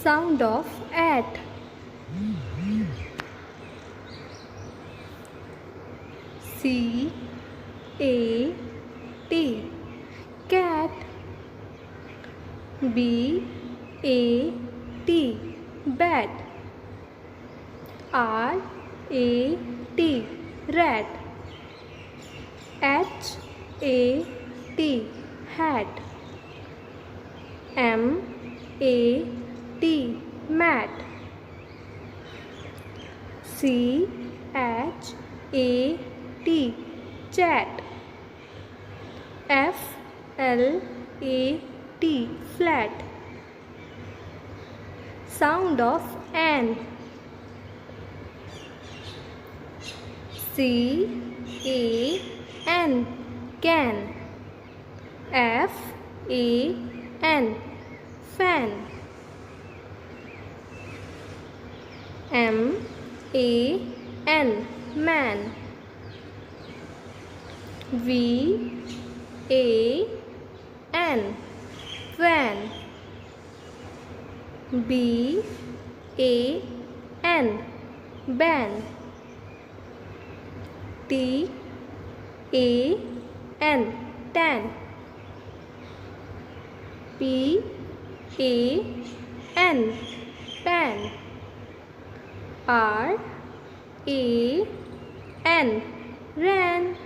Sound of at. C A T, cat. B A T, bat. R A T, rat. H A T, hat. M A T, mat. C H A T, chat. F L A T, flat. Sound of an. C A N, can. F A N, fan. M A N, man. V A N, van. B A N, ban. T A N, tan. P A N, pan. R A N, ran.